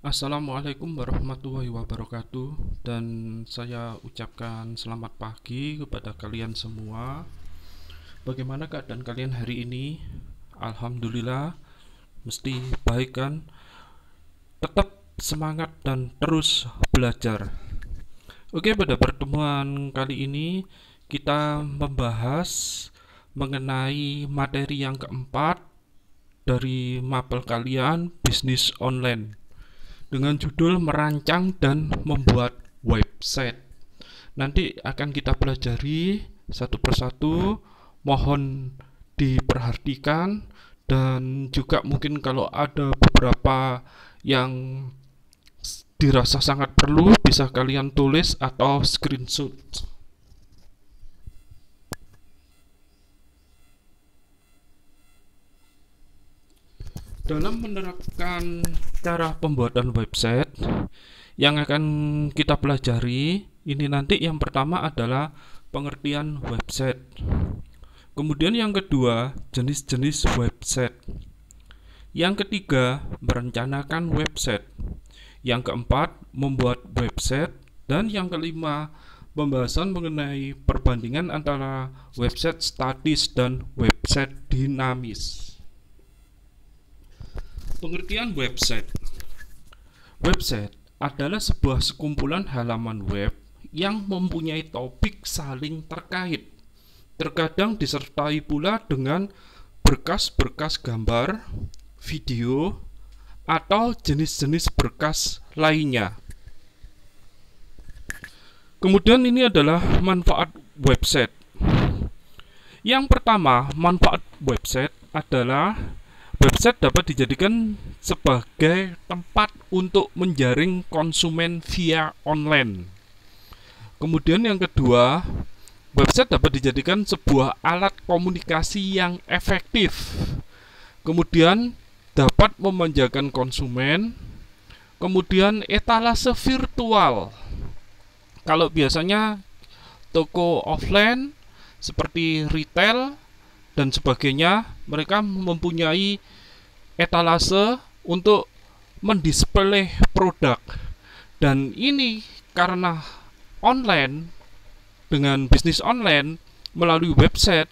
Assalamualaikum warahmatullahi wabarakatuh, dan saya ucapkan selamat pagi kepada kalian semua. Bagaimana keadaan kalian hari ini? Alhamdulillah, mesti baik kan? Tetap semangat dan terus belajar. Oke, pada pertemuan kali ini kita membahas mengenai materi yang keempat dari mapel kalian, bisnis online, dengan judul merancang dan membuat website. Nanti akan kita pelajari satu persatu, mohon diperhatikan, dan juga mungkin kalau ada beberapa yang dirasa sangat perlu bisa kalian tulis atau screenshot. Dalam menerapkan cara pembuatan website yang akan kita pelajari, ini nanti yang pertama adalah pengertian website. Kemudian yang kedua, jenis-jenis website. Yang ketiga, merencanakan website. Yang keempat, membuat website. Dan yang kelima, pembahasan mengenai perbandingan antara website statis dan website dinamis. Pengertian website. Website adalah sebuah sekumpulan halaman web yang mempunyai topik saling terkait. Terkadang disertai pula dengan berkas-berkas gambar, video, atau jenis-jenis berkas lainnya. Kemudian ini adalah manfaat website. Yang pertama, manfaat website adalah website dapat dijadikan sebagai tempat untuk menjaring konsumen via online. Kemudian yang kedua, website dapat dijadikan sebuah alat komunikasi yang efektif. Kemudian dapat memanjakan konsumen. Kemudian etalase virtual. Kalau biasanya toko offline seperti retail dan sebagainya, mereka mempunyai etalase untuk mendisplay produk. Dan ini karena online, dengan bisnis online melalui website,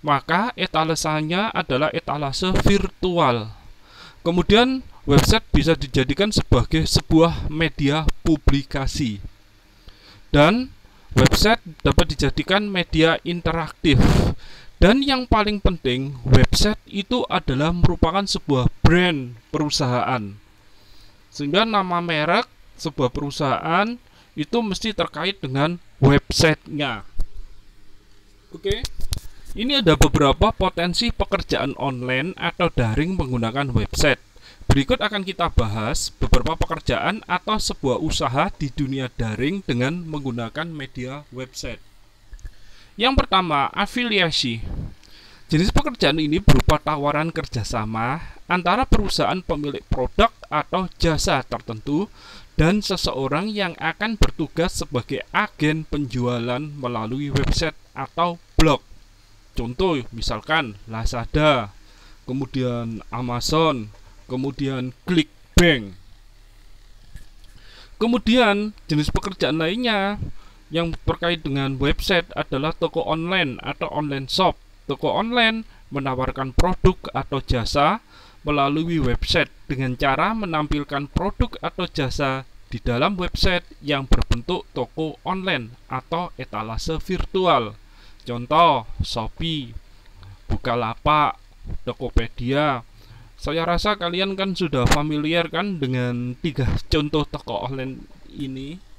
maka etalasenya adalah etalase virtual. Kemudian website bisa dijadikan sebagai sebuah media publikasi. Dan website dapat dijadikan media interaktif. Dan yang paling penting, website itu adalah merupakan sebuah brand perusahaan. Sehingga nama merek sebuah perusahaan itu mesti terkait dengan websitenya. Oke. Ini ada beberapa potensi pekerjaan online atau daring menggunakan website. Berikut akan kita bahas beberapa pekerjaan atau sebuah usaha di dunia daring dengan menggunakan media website. Yang pertama, afiliasi. Jenis pekerjaan ini berupa tawaran kerjasama antara perusahaan pemilik produk atau jasa tertentu dan seseorang yang akan bertugas sebagai agen penjualan melalui website atau blog. Contoh misalkan Lazada, kemudian Amazon, kemudian ClickBank. Kemudian jenis pekerjaan lainnya yang terkait dengan website adalah toko online atau online shop. Toko online menawarkan produk atau jasa melalui website dengan cara menampilkan produk atau jasa di dalam website yang berbentuk toko online atau etalase virtual. Contoh Shopee, Bukalapak, Tokopedia. Saya rasa kalian kan sudah familiar kan dengan 3 contoh toko online ini.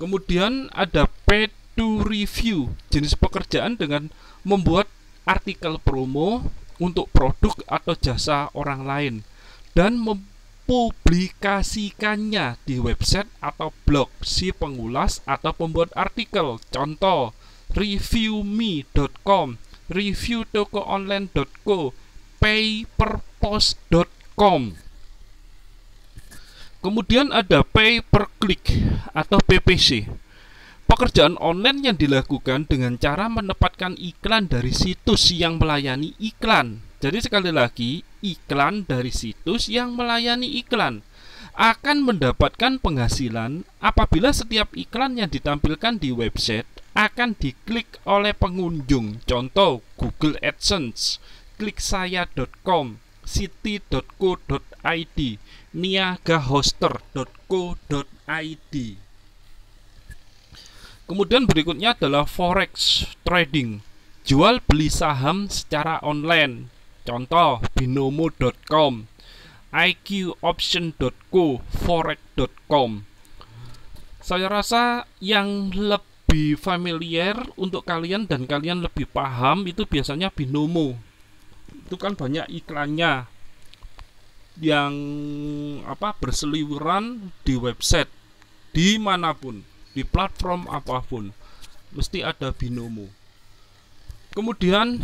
Kemudian ada paid to review, jenis pekerjaan dengan membuat artikel promo untuk produk atau jasa orang lain dan mempublikasikannya di website atau blog si pengulas atau pembuat artikel. Contoh reviewme.com, reviewtokoonline.co, payperpost.com. Kemudian ada pay per click atau PPC. Pekerjaan online yang dilakukan dengan cara menempatkan iklan dari situs yang melayani iklan. Jadi sekali lagi, iklan dari situs yang melayani iklan. akan mendapatkan penghasilan apabila setiap iklan yang ditampilkan di website akan diklik oleh pengunjung. Contoh Google AdSense, kliksaya.com, city.co.id, niagahoster.co.id. Kemudian berikutnya adalah forex trading, jual beli saham secara online. Contoh binomo.com, iqoption.co, forex.com. Saya rasa yang lebih familiar untuk kalian dan kalian lebih paham itu biasanya Binomo. Itu kan banyak iklannya yang berseliweran di website dimanapun, di platform apapun mesti ada Binomo. Kemudian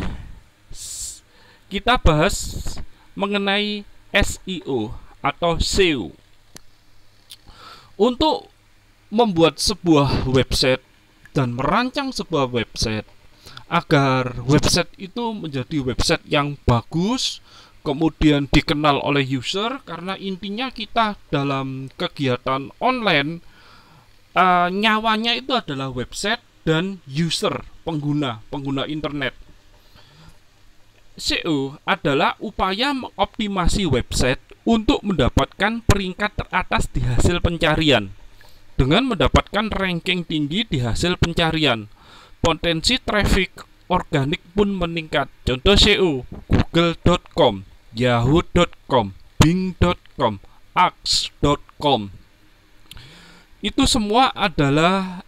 kita bahas mengenai SEO atau SEO. Untuk membuat sebuah website dan merancang sebuah website agar website itu menjadi website yang bagus, kemudian dikenal oleh user, karena intinya kita dalam kegiatan online nyawanya itu adalah website dan user, pengguna internet. SEO adalah upaya mengoptimasi website untuk mendapatkan peringkat teratas di hasil pencarian. Dengan mendapatkan ranking tinggi di hasil pencarian, potensi traffic organik pun meningkat. Contoh SEO, google.com, yahoo.com, bing.com, axe.com. Itu semua adalah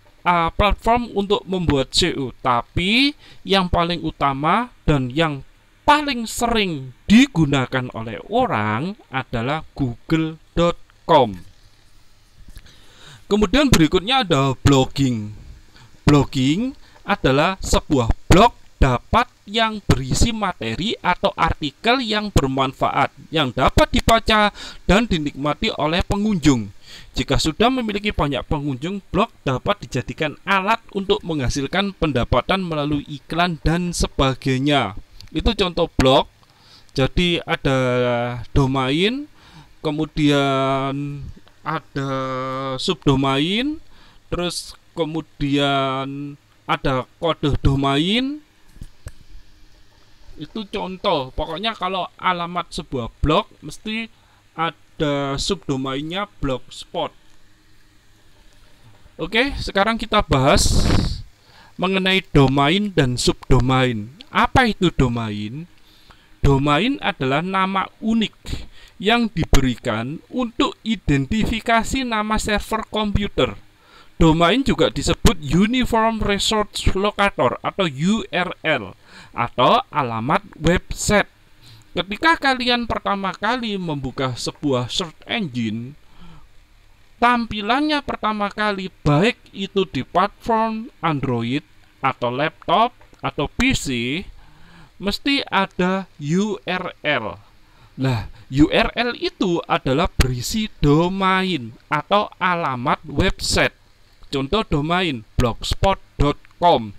platform untuk membuat SEO. Tapi yang paling utama dan yang paling sering digunakan oleh orang adalah google.com. Kemudian berikutnya ada blogging. Blogging adalah sebuah blog yang berisi materi atau artikel yang bermanfaat, yang dapat dibaca dan dinikmati oleh pengunjung. Jika sudah memiliki banyak pengunjung, blog dapat dijadikan alat untuk menghasilkan pendapatan melalui iklan dan sebagainya. Itu contoh blog. Jadi ada domain, kemudian ada subdomain, terus kemudian ada kode domain. Itu contoh. Pokoknya kalau alamat sebuah blog mesti ada subdomainnya blogspot. Oke, sekarang kita bahas mengenai domain dan subdomain. Apa itu domain? Domain adalah nama unik yang diberikan untuk identifikasi nama server komputer. Domain juga disebut Uniform Resource Locator atau URL atau alamat website. Ketika kalian pertama kali membuka sebuah search engine, tampilannya pertama kali baik itu di platform Android atau laptop atau PC, mesti ada URL. Nah, URL itu adalah berisi domain atau alamat website. Contoh domain blogspot.com,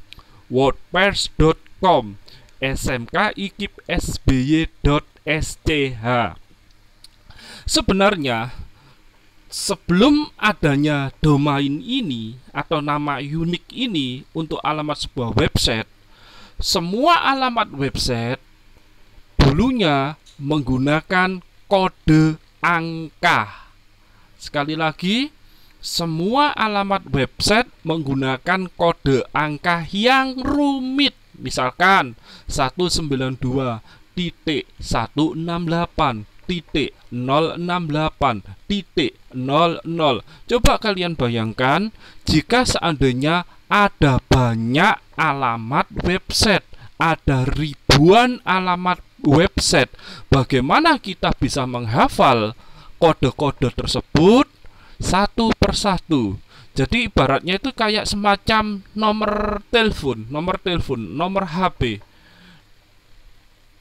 wordpress.com, smkikipsby.sch. Sebenarnya sebelum adanya domain ini atau nama unik ini untuk alamat sebuah website, semua alamat website dulunya menggunakan kode angka. Sekali lagi, semua alamat website menggunakan kode angka yang rumit. Misalkan 192.168.068.00. Coba kalian bayangkan jika seandainya ada banyak alamat website, ada ribuan alamat website, bagaimana kita bisa menghafal kode-kode tersebut satu persatu? Jadi ibaratnya itu kayak semacam nomor telepon, nomor HP.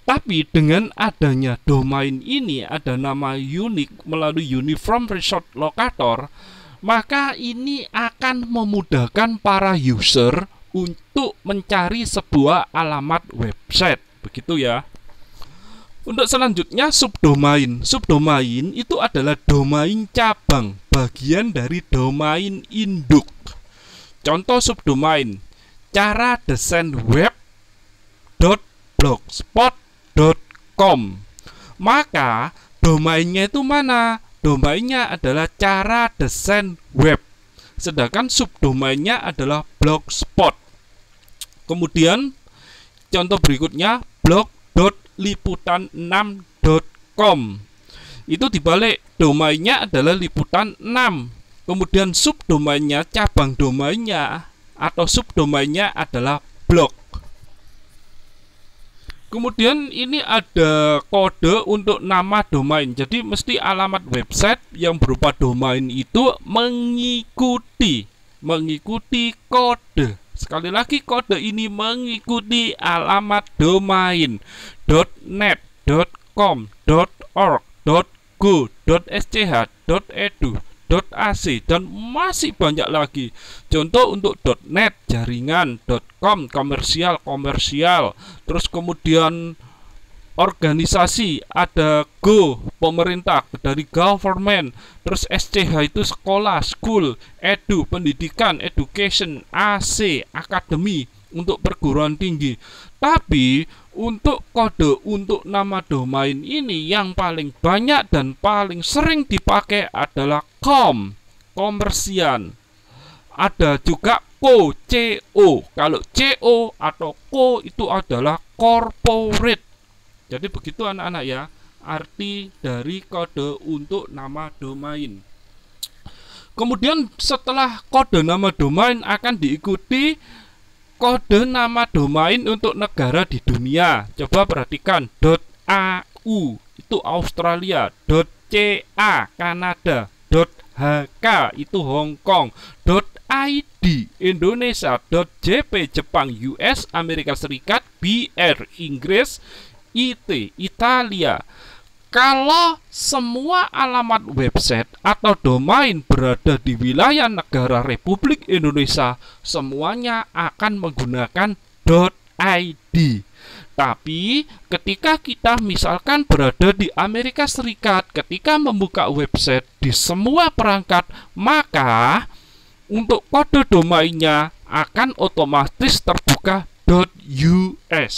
Tapi dengan adanya domain ini, ada nama unik melalui Uniform Resource Locator, maka ini akan memudahkan para user untuk mencari sebuah alamat website. Begitu ya. Untuk selanjutnya subdomain. Subdomain itu adalah domain cabang, bagian dari domain induk. Contoh subdomain: cara desain web .blogspot.com. Maka domainnya itu mana? Domainnya adalah cara desain web. Sedangkan subdomainnya adalah blogspot. Kemudian contoh berikutnya blog.liputan6.com. Itu dibalik, domainnya adalah liputan 6. Kemudian subdomainnya, cabang domainnya atau subdomainnya adalah blog. Kemudian ini ada kode untuk nama domain. Jadi mesti alamat website yang berupa domain itu mengikuti kode. Sekali lagi, kode ini mengikuti alamat domain .net, .com, .org, .go, .sch, .edu, .ac, dan masih banyak lagi. Contoh untuk .net jaringan, .com komersial, terus kemudian organisasi ada go pemerintah dari government, terus sch itu sekolah, school, edu pendidikan, education, ac akademi untuk perguruan tinggi. Tapi untuk kode untuk nama domain ini yang paling banyak dan paling sering dipakai adalah com, komersial. Ada juga co, kalau co atau co itu adalah corporate. Jadi begitu anak-anak ya, arti dari kode untuk nama domain. Kemudian setelah kode nama domain akan diikuti kode nama domain untuk negara di dunia. Coba perhatikan, .au itu Australia, .ca Kanada, .hk itu Hong Kong, .id Indonesia, .jp Jepang, US Amerika Serikat, BR Inggris, IT Italia. Kalau semua alamat website atau domain berada di wilayah negara Republik Indonesia, semuanya akan menggunakan .id. Tapi ketika kita misalkan berada di Amerika Serikat, ketika membuka website di semua perangkat, maka untuk kode domainnya akan otomatis terbuka .us.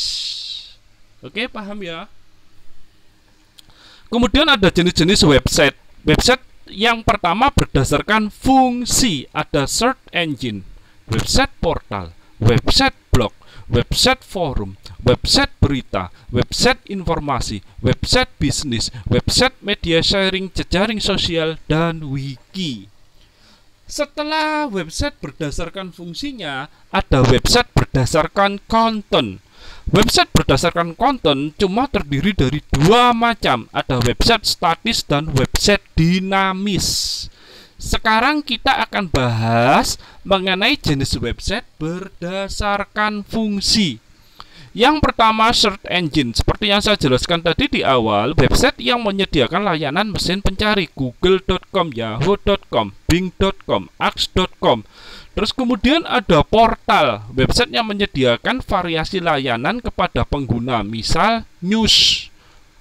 Oke, paham ya? Kemudian ada jenis-jenis website. Website yang pertama berdasarkan fungsi, ada search engine, website portal, website blog, website forum, website berita, website informasi, website bisnis, website media sharing, jejaring sosial, dan wiki. Setelah website berdasarkan fungsinya, ada website berdasarkan konten. Website berdasarkan konten cuma terdiri dari dua macam, ada website statis dan website dinamis. Sekarang kita akan bahas mengenai jenis website berdasarkan fungsi. Yang pertama, search engine. Seperti yang saya jelaskan tadi di awal, website yang menyediakan layanan mesin pencari, google.com, yahoo.com, bing.com, ax.com. Terus kemudian ada portal, website yang menyediakan variasi layanan kepada pengguna, misal news,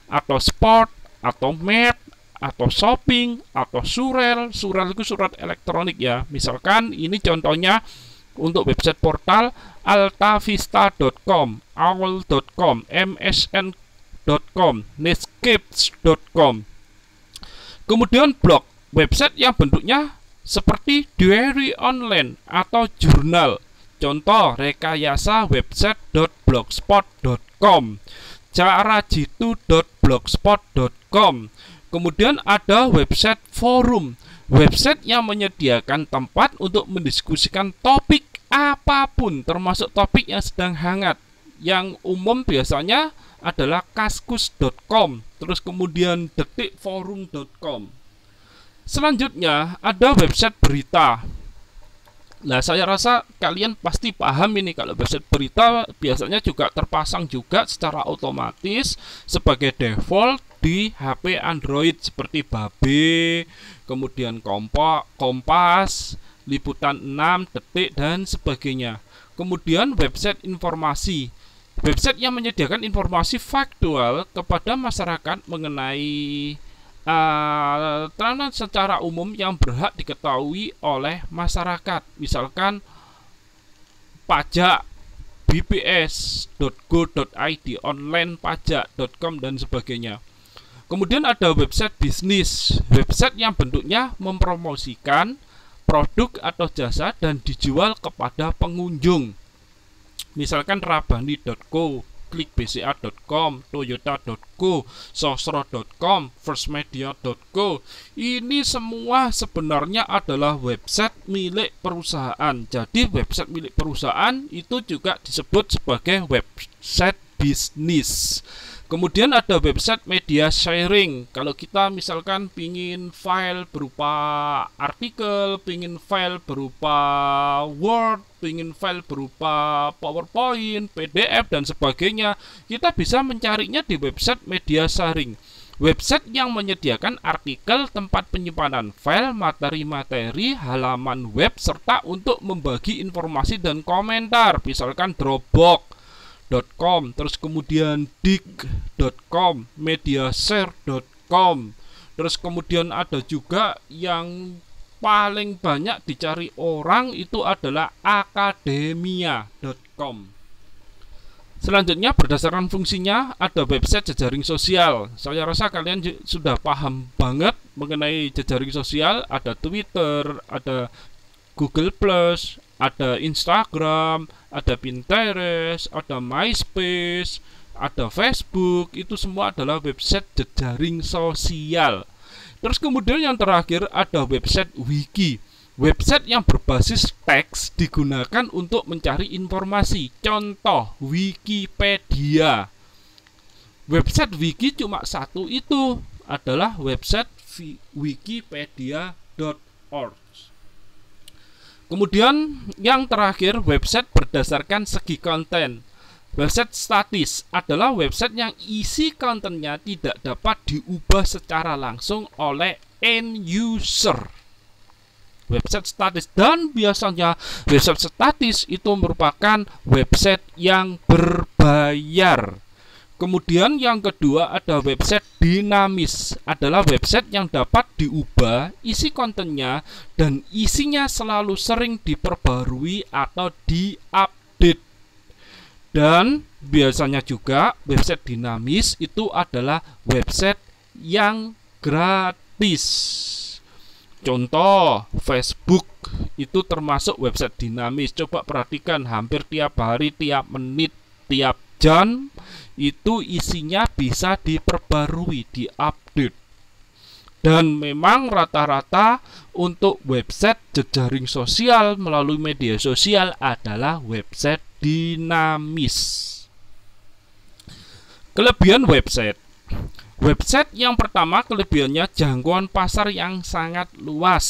atau sport, atau map, atau shopping, atau surel. Surel itu surat elektronik ya. Misalkan ini contohnya untuk website portal altavista.com, owl.com, msn.com, netscape.com. Kemudian blog, website yang bentuknya seperti diary online atau jurnal. Contoh rekayasa website.blogspot.com, carajitu.blogspot.com. Kemudian ada website forum, website yang menyediakan tempat untuk mendiskusikan topik apapun, termasuk topik yang sedang hangat. Yang umum biasanya adalah kaskus.com, terus kemudian detikforum.com. Selanjutnya ada website berita. Nah, saya rasa kalian pasti paham ini, kalau website berita biasanya juga terpasang juga secara otomatis sebagai default di HP Android seperti Babe, kemudian Kompas, Liputan 6, Detik, dan sebagainya. Kemudian website informasi. Website yang menyediakan informasi faktual kepada masyarakat mengenai transaksi secara umum yang berhak diketahui oleh masyarakat, misalkan pajak, bps.go.id, onlinepajak.com dan sebagainya. Kemudian ada website bisnis, website yang bentuknya mempromosikan produk atau jasa dan dijual kepada pengunjung. Misalkan rabani.co, klikbca.com, toyota.co, sosro.com, firstmedia.co. Ini semua sebenarnya adalah website milik perusahaan. Jadi website milik perusahaan itu juga disebut sebagai website bisnis. Kemudian ada website media sharing. Kalau kita misalkan pingin file berupa artikel, pingin file berupa Word, pingin file berupa PowerPoint, PDF dan sebagainya, kita bisa mencarinya di website media sharing. Website yang menyediakan artikel, tempat penyimpanan file, materi-materi, halaman web, serta untuk membagi informasi dan komentar, misalkan Dropbox.com, terus kemudian dig.com, mediashare.com, terus kemudian ada juga yang paling banyak dicari orang itu adalah akademia.com. Selanjutnya berdasarkan fungsinya ada website jejaring sosial. Saya rasa kalian sudah paham banget mengenai jejaring sosial. Ada Twitter, ada Google Plus, ada Instagram, ada Pinterest, ada MySpace, ada Facebook. Itu semua adalah website jejaring sosial. Terus kemudian yang terakhir ada website wiki. Website yang berbasis teks digunakan untuk mencari informasi. Contoh Wikipedia. Website wiki cuma satu, itu adalah website wikipedia.org. Kemudian yang terakhir website berdasarkan segi konten. Website statis adalah website yang isi kontennya tidak dapat diubah secara langsung oleh end user. Website statis, dan biasanya website statis itu merupakan website yang berbayar. Kemudian yang kedua ada website dinamis, adalah website yang dapat diubah isi kontennya dan isinya selalu sering diperbarui atau diupdate. Dan biasanya juga website dinamis itu adalah website yang gratis. Contoh Facebook itu termasuk website dinamis. Coba perhatikan, hampir tiap hari, tiap menit, tiap jam itu isinya bisa diperbarui, diupdate. Dan memang rata-rata untuk website jejaring sosial melalui media sosial adalah website dinamis. Kelebihan website. Website yang pertama, kelebihannya jangkauan pasar yang sangat luas.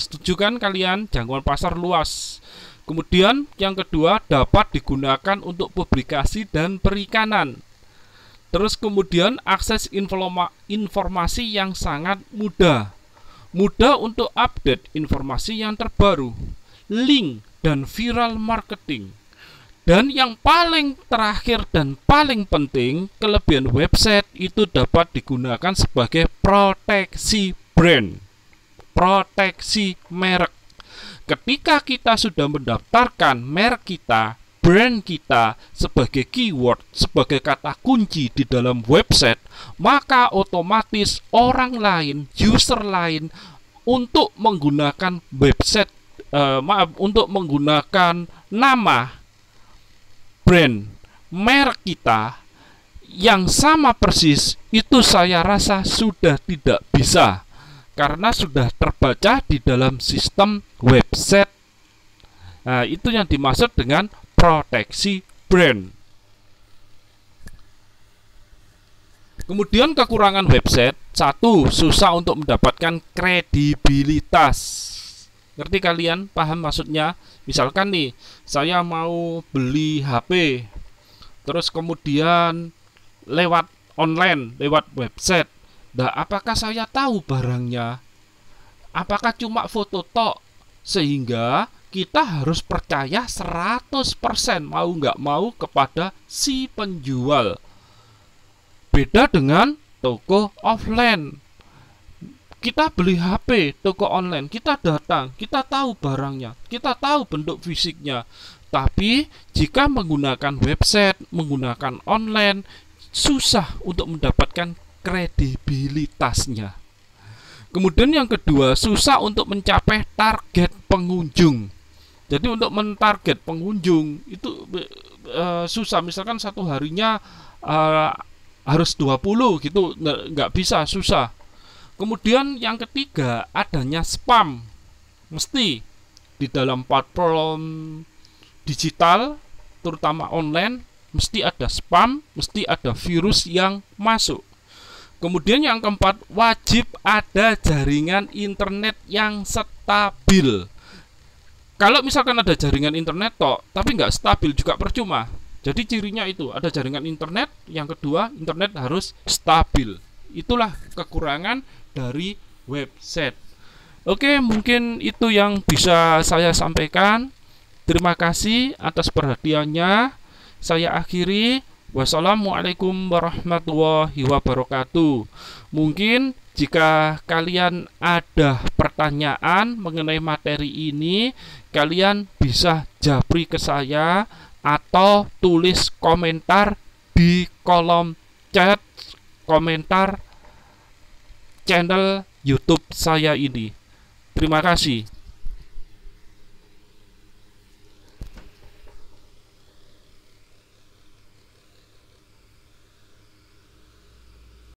Setuju kan kalian? Jangkauan pasar luas. Kemudian yang kedua, dapat digunakan untuk publikasi dan perikanan. Terus kemudian akses informasi yang sangat mudah. Mudah untuk update informasi yang terbaru, link dan viral marketing. Dan yang paling terakhir dan paling penting, kelebihan website itu dapat digunakan sebagai proteksi brand, proteksi merek. Ketika kita sudah mendaftarkan merek kita, brand kita sebagai keyword, sebagai kata kunci di dalam website, maka otomatis orang lain, user lain untuk menggunakan website, untuk menggunakan nama brand merek kita yang sama persis, itu saya rasa sudah tidak bisa, karena sudah terbaca di dalam sistem website. Nah, itu yang dimaksud dengan proteksi brand. Kemudian kekurangan website, satu, susah untuk mendapatkan kredibilitas. Ngerti kalian? Paham maksudnya? Misalkan nih, saya mau beli HP, terus kemudian lewat online, lewat website. Nah, apakah saya tahu barangnya? Apakah cuma foto tok? Sehingga kita harus percaya 100% mau nggak mau kepada si penjual. Beda dengan toko offline. Kita beli HP toko online, kita datang, kita tahu barangnya, kita tahu bentuk fisiknya. Tapi jika menggunakan website, menggunakan online, susah untuk mendapatkan kredibilitasnya. Kemudian yang kedua, susah untuk mencapai target pengunjung. Jadi untuk mentarget pengunjung itu susah. Misalkan satu harinya harus 20 gitu, nggak bisa, susah. Kemudian yang ketiga, adanya spam. Mesti di dalam platform digital, terutama online, mesti ada spam, mesti ada virus yang masuk. Kemudian yang keempat, wajib ada jaringan internet yang stabil. Kalau misalkan ada jaringan internet tapi nggak stabil juga percuma. Jadi cirinya itu, ada jaringan internet. Yang kedua, internet harus stabil. Itulah kekurangan dari website. Oke, mungkin itu yang bisa saya sampaikan. Terima kasih atas perhatiannya. Saya akhiri. Wassalamualaikum warahmatullahi wabarakatuh. Mungkin jika kalian ada pertanyaan mengenai materi ini, kalian bisa japri ke saya atau tulis komentar di kolom chat komentar channel YouTube saya ini. Terima kasih.